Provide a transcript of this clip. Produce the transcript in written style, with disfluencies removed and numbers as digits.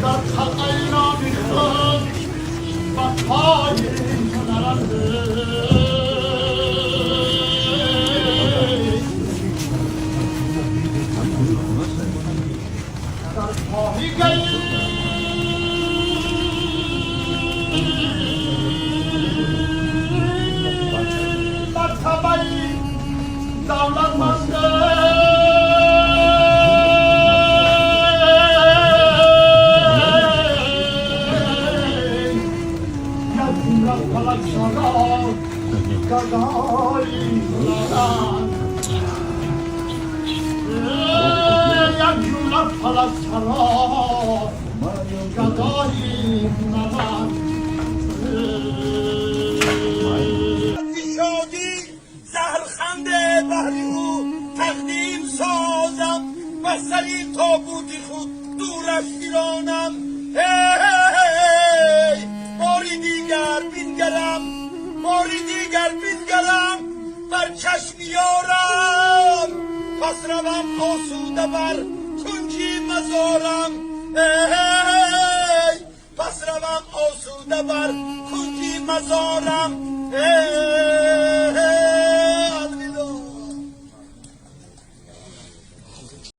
در تقینا میخواد و پای نرنده در پای گلی مرتبهی دولتمنده Palazzo Gadai Yagula Palazzo Gadai شادی زهرخنده بهری او تقدیم سازم و سری تابوتی خود دورش گیرانم باری دیگر بینگرم بر چشم یارم پس روم آسوده بر کنجی مزارم پس روم آسوده بر کنجی مزارم